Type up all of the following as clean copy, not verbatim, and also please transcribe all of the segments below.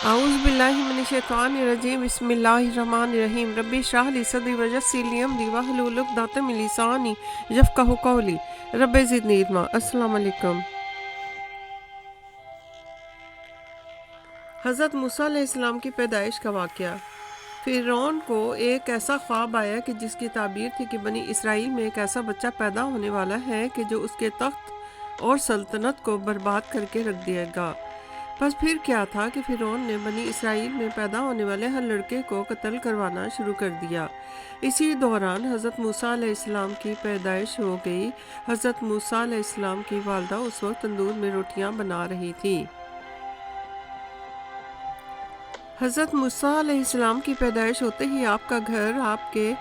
اعوذ باللہ من الشیطان الرجیم بسم اللہ الرحمن الرحیم رب اشرح لی صدری ویسر لی امری واحلل عقدۃ من لسانی یفقہوا قولی رب زدنی علما۔ السلام علیکم۔ حضرت موسیٰ علیہ السلام کی پیدائش کا واقعہ۔ فرعون کو ایک ایسا خواب آیا کہ جس کی تعبیر تھی کہ بنی اسرائیل میں ایک ایسا بچہ پیدا ہونے والا ہے کہ جو اس کے تخت اور سلطنت کو برباد کر کے رکھ دے گا۔ بس پھر کیا تھا کہ فرعون نے بنی اسرائیل میں پیدا ہونے والے ہر لڑکے کو قتل کروانا شروع کر دیا۔ اسی دوران حضرت موسیٰ علیہ السلام کی پیدائش ہو گئی۔ حضرت موسیٰ علیہ السلام کی والدہ اس وقت تندور میں روٹیاں بنا رہی تھی۔ حضرت موسیٰ علیہ السلام کی پیدائش ہوتے ہی آپ کا گھر آپ کے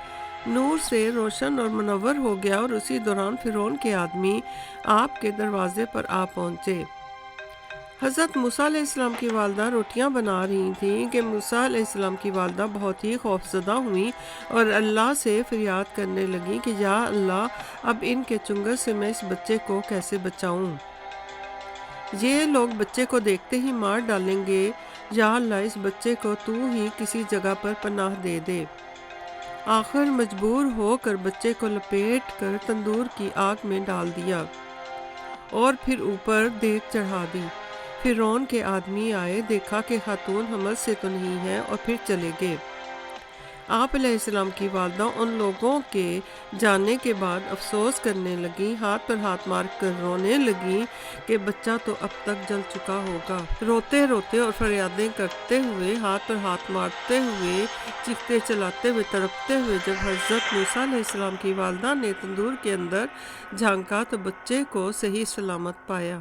نور سے روشن اور منور ہو گیا، اور اسی دوران فرعون کے آدمی آپ کے دروازے پر آ پہنچے۔ حضرت موسیٰ علیہ السلام کی والدہ روٹیاں بنا رہی تھیں کہ موسیٰ علیہ السلام کی والدہ بہت ہی خوفزدہ ہوئیں اور اللہ سے فریاد کرنے لگیں کہ یا اللہ، اب ان کے چنگل سے میں اس بچے کو کیسے بچاؤں؟ یہ لوگ بچے کو دیکھتے ہی مار ڈالیں گے۔ یا اللہ، اس بچے کو تو ہی کسی جگہ پر پناہ دے دے۔ آخر مجبور ہو کر بچے کو لپیٹ کر تندور کی آگ میں ڈال دیا اور پھر اوپر دیگ چڑھا دی۔ فرعون کے آدمی آئے، دیکھا کہ خاتون حمل سے تو نہیں ہے، اور پھر چلے گئے۔ آپ علیہ السلام کی والدہ ان لوگوں کے جانے کے بعد افسوس کرنے لگیں، ہاتھ پر ہاتھ مار کر رونے لگیں کہ بچہ تو اب تک جل چکا ہوگا۔ روتے روتے اور فریادیں کرتے ہوئے، ہاتھ پر ہاتھ مارتے ہوئے، چیختے چلاتے ہوئے، تڑپتے ہوئے جب حضرت موسیٰ علیہ السلام کی والدہ نے تندور کے اندر جھانکا تو بچے کو صحیح سلامت پایا۔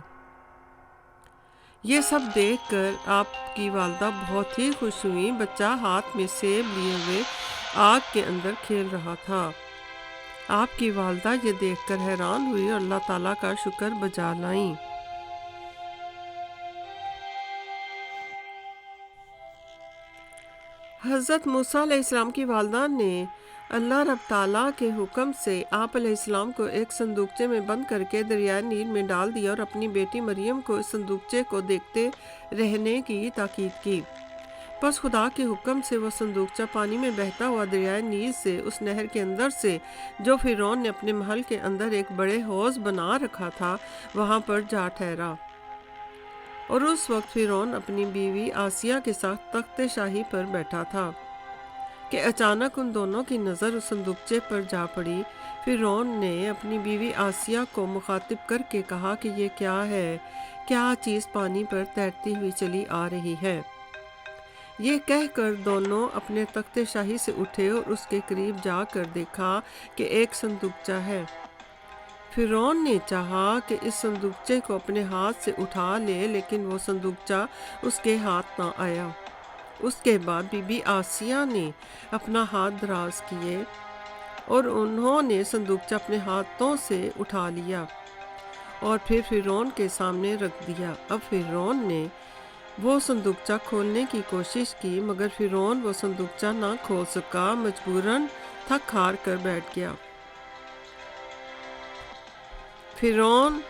یہ سب دیکھ کر آپ کی والدہ بہت ہی خوش ہوئیں۔ بچہ ہاتھ میں سیب لیے ہوئے آگ کے اندر کھیل رہا تھا۔ آپ کی والدہ یہ دیکھ کر حیران ہوئی اور اللہ تعالیٰ کا شکر بجا لائیں۔ حضرت موسیٰ علیہ السلام کی والدہ نے اللہ رب تعالیٰ کے حکم سے آپ علیہ السلام کو ایک صندوقچے میں بند کر کے دریائے نیل میں ڈال دیا اور اپنی بیٹی مریم کو اس صندوقچے کو دیکھتے رہنے کی تاکید کی۔ پس خدا کے حکم سے وہ صندوقچہ پانی میں بہتا ہوا دریائے نیل سے اس نہر کے اندر سے، جو فرعون نے اپنے محل کے اندر ایک بڑے حوض بنا رکھا تھا، وہاں پر جا ٹھہرا۔ اور اس وقت فرعون اپنی بیوی آسیہ کے ساتھ تخت شاہی پر بیٹھا تھا کہ اچانک ان دونوں کی نظر اس صندوقچے پر جا پڑی۔ فرعون نے اپنی بیوی آسیہ کو مخاطب کر کے کہا کہ یہ کیا ہے؟ کیا چیز پانی پر تیرتی ہوئی چلی آ رہی ہے؟ یہ کہہ کر دونوں اپنے تخت شاہی سے اٹھے اور اس کے قریب جا کر دیکھا کہ ایک صندوقچہ ہے۔ فرعون نے چاہا کہ اس صندوقچے کو اپنے ہاتھ سے اٹھا لے، لیکن وہ صندوقچہ اس کے ہاتھ نہ آیا۔ اس کے بعد بی بی آسیہ نے اپنا ہاتھ دراز کیے اور انہوں نے صندوقچہ اپنے ہاتھوں سے اٹھا لیا اور پھر فرعون کے سامنے رکھ دیا۔ اب فرعون نے وہ صندوقچہ کھولنے کی کوشش کی، مگر فرعون وہ صندوقچہ نہ کھول سکا، مجبوراً تھک ہار کر بیٹھ گیا۔ فرعون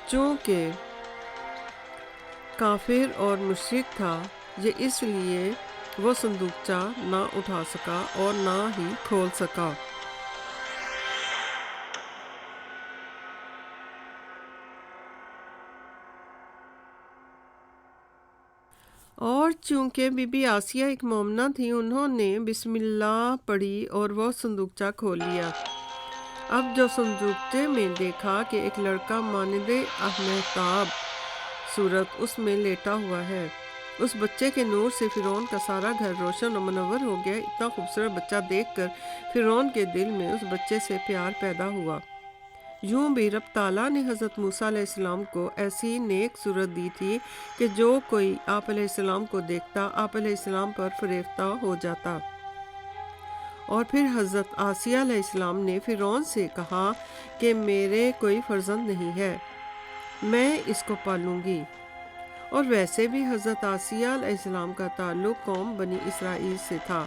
چونکہ کافر اور مشرک تھا، یہ اس لیے وہ صندوقچہ نہ اٹھا سکا اور نہ ہی کھول سکا۔ اور چونکہ بی بی آسیہ ایک مومنہ تھی، انہوں نے بسم اللہ پڑھی اور وہ صندوقچہ کھول لیا۔ اب جو صندوقچے میں دیکھا کہ ایک لڑکا مانند مہتاب صورت اس میں لیٹا ہوا ہے۔ اس بچے کے نور سے فرعون کا سارا گھر روشن و منور ہو گیا۔ اتنا خوبصورت بچہ دیکھ کر فرعون کے دل میں اس بچے سے پیار پیدا ہوا۔ یوں بھی رب تعالیٰ نے حضرت موسیٰ علیہ السلام کو ایسی نیک صورت دی تھی کہ جو کوئی آپ علیہ السلام کو دیکھتا، آپ علیہ السلام پر فریفتہ ہو جاتا۔ اور پھر حضرت آسیہ علیہ السلام نے فرعون سے کہا کہ میرے کوئی فرزند نہیں ہے، میں اس کو پالوں گی۔ اور ویسے بھی حضرت آسیہ علیہ السلام کا تعلق قوم بنی اسرائیل سے تھا،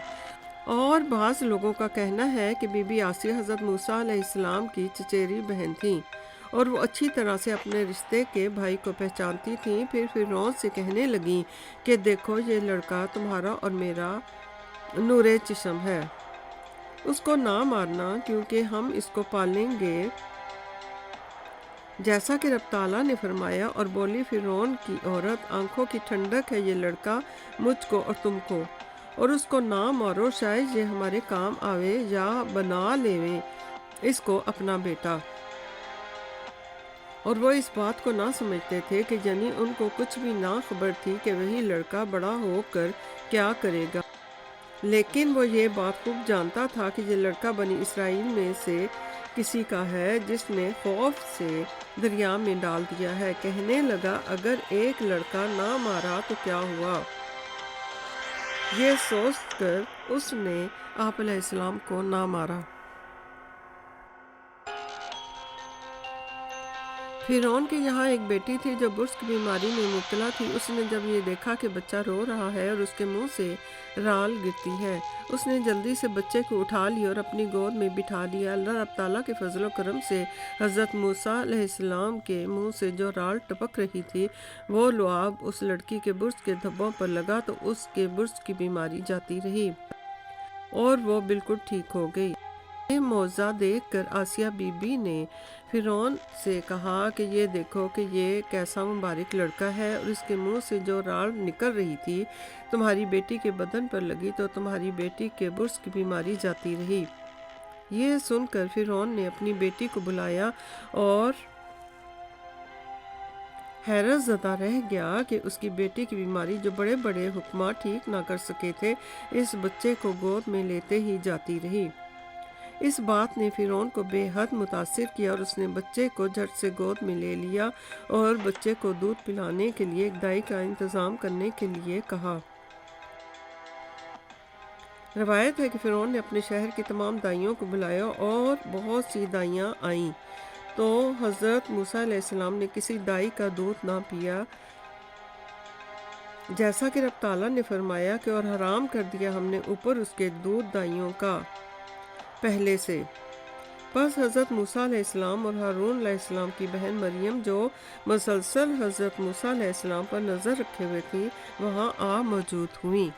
اور بعض لوگوں کا کہنا ہے کہ بی بی آسیہ حضرت موسیٰ علیہ السلام کی چچیری بہن تھیں، اور وہ اچھی طرح سے اپنے رشتے کے بھائی کو پہچانتی تھیں۔ پھر فرعون سے کہنے لگیں کہ دیکھو یہ لڑکا تمہارا اور میرا نور چشم ہے، اس کو نہ مارنا کیونکہ ہم اس کو پالیں گے جیسا کہ رب تعالیٰ نے فرمایا۔ اور بولی فرعون کی عورت، آنکھوں کی ٹھنڈک ہے یہ لڑکا مجھ کو اور تم کو، اور اس کو نہ مارو، شاید یہ ہمارے کام آوے یا بنا لیویں اس کو اپنا بیٹا۔ اور وہ اس بات کو نہ سمجھتے تھے کہ یعنی ان کو کچھ بھی نہ خبر تھی کہ وہی لڑکا بڑا ہو کر کیا کرے گا، لیکن وہ یہ بات خوب جانتا تھا کہ یہ لڑکا بنی اسرائیل میں سے کسی کا ہے جس نے خوف سے دریا میں ڈال دیا ہے۔ کہنے لگا اگر ایک لڑکا نہ مارا تو کیا ہوا؟ یہ سوچ کر اس نے آپ علیہ السلام کو نہ مارا۔ فرعون کے یہاں ایک بیٹی تھی جو برص کی بیماری میں مبتلا تھی۔ اس نے جب یہ دیکھا کہ بچہ رو رہا ہے اور اس کے منہ سے رال گرتی ہے، اس نے جلدی سے بچے کو اٹھا لیا اور اپنی گود میں بٹھا لیا۔ اللہ رب تعالیٰ کے فضل و کرم سے حضرت موسیٰ علیہ السلام کے منہ سے جو رال ٹپک رہی تھی وہ لعاب اس لڑکی کے برص کے دھبوں پر لگا تو اس کے برص کی بیماری جاتی رہی اور وہ بالکل ٹھیک ہو گئی۔ یہ معجزہ دیکھ کر آسیہ بی بی نے فرعون سے کہا کہ یہ دیکھو کہ یہ کیسا مبارک لڑکا ہے، اور اس کے منہ سے جو رال نکل رہی تھی تمہاری بیٹی کے بدن پر لگی تو تمہاری بیٹی کے برص کی بیماری جاتی رہی۔ یہ سن کر فرعون نے اپنی بیٹی کو بلایا اور حیرت زدہ رہ گیا کہ اس کی بیٹی کی بیماری جو بڑے بڑے حکماں ٹھیک نہ کر سکے تھے اس بچے کو گود میں لیتے ہی جاتی رہی۔ اس بات نے فرعون کو بے حد متاثر کیا اور اس نے بچے کو جھٹ سے گود میں لے لیا اور بچے کو دودھ پلانے کے لیے ایک دائی کا انتظام کرنے کے لیے کہا۔ روایت ہے کہ فرعون نے اپنے شہر کی تمام دائیوں کو بلایا اور بہت سی دائیاں آئیں تو حضرت موسیٰ علیہ السلام نے کسی دائی کا دودھ نہ پیا، جیسا کہ رب تعالیٰ نے فرمایا کہ اور حرام کر دیا ہم نے اوپر اس کے دودھ دائیوں کا پہلے سے۔ پس حضرت موسیٰ علیہ السلام اور ہارون علیہ السلام کی بہن مریم جو مسلسل حضرت موسیٰ علیہ السلام پر نظر رکھے ہوئے تھی وہاں آ موجود ہوئیں۔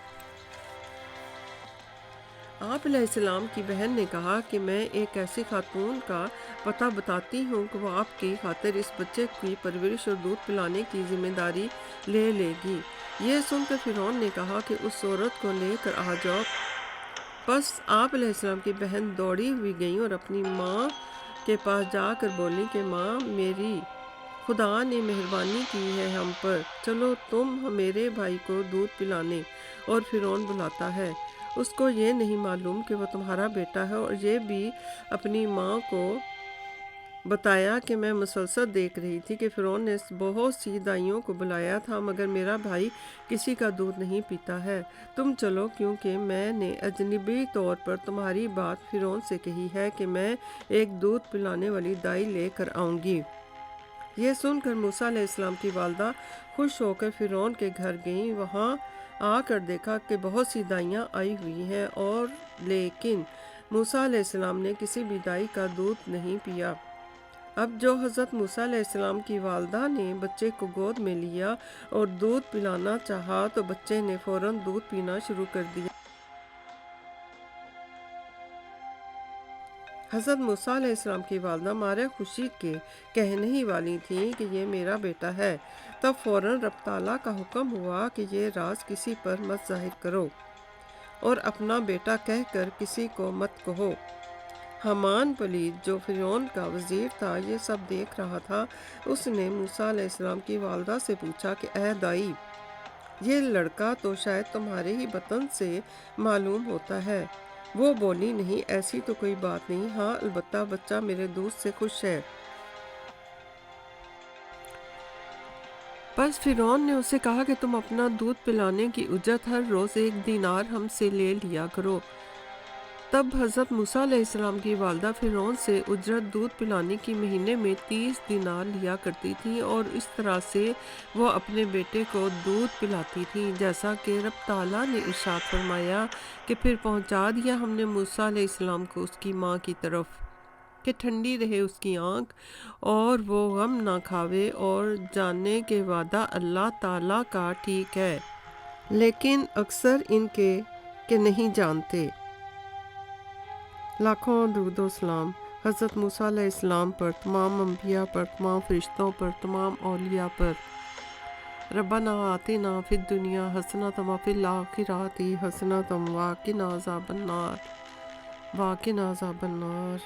آپ علیہ السلام کی بہن نے کہا کہ میں ایک ایسی خاتون کا پتہ بتاتی ہوں کہ وہ آپ کی خاطر اس بچے کی پرورش اور دودھ پلانے کی ذمہ داری لے لے گی۔ یہ سن کر فرعون نے کہا کہ اس عورت کو لے کر آ جاؤ۔ پس آپ علیہ السلام کی بہن دوڑی ہوئی گئیں اور اپنی ماں کے پاس جا کر بولی کہ ماں میری، خدا نے مہربانی کی ہے ہم پر، چلو تم میرے بھائی کو دودھ پلانے۔ اور فرعون بلاتا ہے، اس کو یہ نہیں معلوم کہ وہ تمہارا بیٹا ہے، اور یہ بھی اپنی ماں کو بتایا کہ میں مسلسل دیکھ رہی تھی کہ فرعون نے بہت سی دائیوں کو بلایا تھا مگر میرا بھائی کسی کا دودھ نہیں پیتا ہے، تم چلو کیونکہ میں نے اجنبی طور پر تمہاری بات فرعون سے کہی ہے کہ میں ایک دودھ پلانے والی دائی لے کر آؤں گی۔ یہ سن کر موسیٰ علیہ السلام کی والدہ خوش ہو کر فرعون کے گھر گئیں۔ وہاں آ کر دیکھا کہ بہت سی دائیاں آئی ہوئی ہیں اور لیکن موسیٰ علیہ السلام نے کسی بھی دائی کا دودھ نہیں پیا۔ اب جو حضرت موسیٰ علیہ السلام کی والدہ نے بچے کو گود میں لیا اور دودھ پلانا چاہا تو بچے نے فوراً دودھ پینا شروع کر دیا۔ حضرت موسیٰ علیہ السلام کی والدہ مارے خوشی کے کہنے ہی والی تھیں کہ یہ میرا بیٹا ہے، تب فوراً رب تعالیٰ کا حکم ہوا کہ یہ راز کسی پر مت ظاہر کرو اور اپنا بیٹا کہہ کر کسی کو مت کہو۔ حامان پلید جو فرعون کا وزیر تھا یہ سب دیکھ رہا تھا۔ اس نے موسیٰ علیہ السلام کی والدہ سے پوچھا کہ اے دائی، یہ لڑکا تو شاید تمہارے ہی وطن سے معلوم ہوتا ہے۔ وہ بولی نہیں، ایسی تو کوئی بات نہیں، ہاں البتہ بچہ میرے دوست سے خوش ہے۔ پس فرعون نے اسے کہا کہ تم اپنا دودھ پلانے کی اجرت ہر روز 1 دینار ہم سے لے لیا کرو۔ تب حضرت موسیٰ علیہ السلام کی والدہ فرعون سے اجرت دودھ پلانے کی مہینے میں 30 دینار لیا کرتی تھی اور اس طرح سے وہ اپنے بیٹے کو دودھ پلاتی تھی، جیسا کہ رب تعالیٰ نے ارشاد فرمایا کہ پھر پہنچا دیا ہم نے موسیٰ علیہ السلام کو اس کی ماں کی طرف۔ کہ ٹھنڈی رہے اس کی آنکھ اور وہ غم نہ کھاوے، اور جاننے کے وعدہ اللہ تعالیٰ کا ٹھیک ہے، لیکن اکثر ان کے کہ نہیں جانتے۔ لاکھوں درود و سلام حضرت موسیٰ علیہ السلام پر، تمام انبیاء پر، تمام فرشتوں پر، تمام اولیاء پر۔ ربنا آتنا فی الدنیا حسنۃ وفی الآخرۃ حسنۃ وقنا عذاب النار، وقنا عذاب النار۔